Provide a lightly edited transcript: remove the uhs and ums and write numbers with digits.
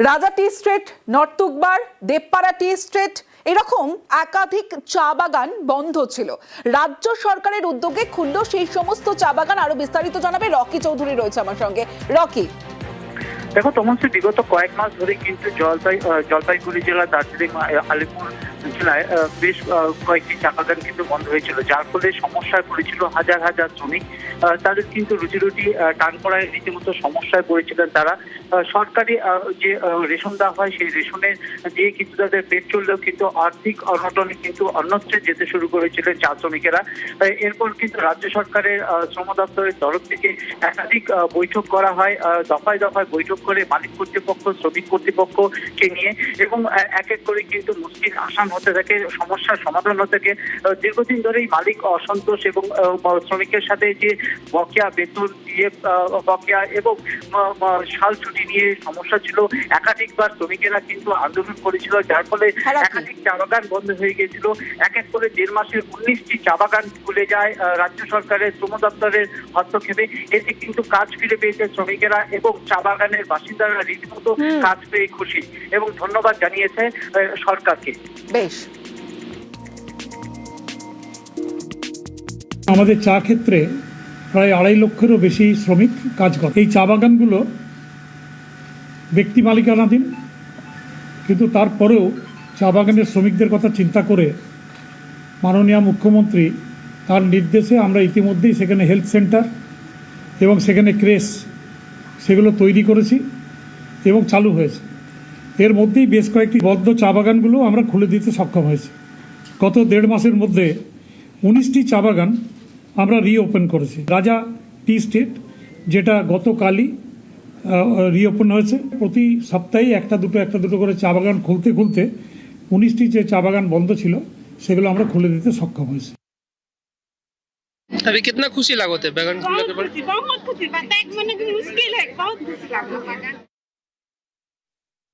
রাজা টি street, north তুকবার, Debpara টি street এরকম একাধিক চা বাগান বন্ধ ছিল। রাজ্য সরকারের উদ্যোগে খুলল সেই সমস্ত চা বাগান। আরো বিস্তারিত জানাবে রকি চৌধুরী, রয়েছে আমার সঙ্গে। রকি, দেখো তমস্বী, বিগত কয়েক মাস ধরে কিন্তু জলপাইগুড়ি জেলা, দার্জিলিং, আলিপুর জেলায় বেশ কয়েকটি চা বাগান কিন্তু বন্ধ হয়েছিল, যার ফলে সমস্যায় পড়েছিল হাজার হাজার শ্রমিক। তাদের কিন্তু রুটি টান করায় রীতিমতো সমস্যায় পড়েছিলেন তারা। সরকারি যে রেশন দেওয়া হয় সেই রেশনের দিয়ে কিন্তু তাদের পেট চললেও কিন্তু আর্থিক অনটনে কিন্তু অন্যত্রে যেতে শুরু করেছিলেন চা শ্রমিকেরা। এরপর কিন্তু রাজ্য সরকারের শ্রম দপ্তরের তরফ থেকে একাধিক বৈঠক করা হয়, দফায় দফায় বৈঠক করে মালিক কর্তৃপক্ষ, শ্রমিক কর্তৃপক্ষকে নিয়ে, এবং এক এক করে কিন্তু মুশকিল আসান হতে থাকে, সমস্যার সমাধান হতে থাকে। দীর্ঘদিন ধরেই মালিক অসন্তোষ এবং শ্রমিকের সাথে যে বকেয়া বেতন দিয়ে বকেয়া এবং শাল ছুটি নিয়ে সমস্যা ছিল, একাধিকবার শ্রমিকেরা কিন্তু আন্দোলন করেছিল, যার ফলে একাধিক চা বাগান বন্ধ হয়ে গিয়েছিল। এক এক করে 1.5 মাসের 19টি চা বাগান খুলে যায় রাজ্য সরকারের শ্রম দপ্তরের হস্তক্ষেপে। এতে কিন্তু কাজ ফিরে পেয়েছে শ্রমিকেরা এবং চা বাগানের বাসিন্দারা রীতিমতো কাজ পেয়ে খুশি এবং ধন্যবাদ জানিয়েছে সরকারকে। বেশ, আমাদের চা ক্ষেত্রে প্রায় 2.5 লক্ষেরও বেশি শ্রমিক কাজ করে। এই চা বাগানগুলো ব্যক্তি মালিকানাধীন, কিন্তু তারপরেও চা বাগানের শ্রমিকদের কথা চিন্তা করে মাননীয় মুখ্যমন্ত্রী তার নির্দেশে আমরা ইতিমধ্যেই সেখানে হেলথ সেন্টার এবং সেখানে ক্রেশ সেগুলো তৈরি করেছি এবং চালু হয়েছে। এর মধ্যেই বেশ কয়েকটি বদ্ধ চা বাগানগুলো আমরা খুলে দিতে সক্ষম হয়েছি। গত 1.5 মাসের মধ্যে 19টি চা বাগান আমরা রিওপেন করেছি। রাজা টি স্টেট, যেটা গতকালই রিওপেন হয়েছে। প্রতি সপ্তাহে একটা দুটো করে চা বাগান খুলতে 19টি যে চা বাগান বন্ধ ছিল সেগুলো আমরা খুলে দিতে সক্ষম হয়েছি। अभी कितना खुशी लागो थे बैगन? बहुत खुशी, बहुत खुशी, बताए मुश्किल है, बहुत खुशी लागो।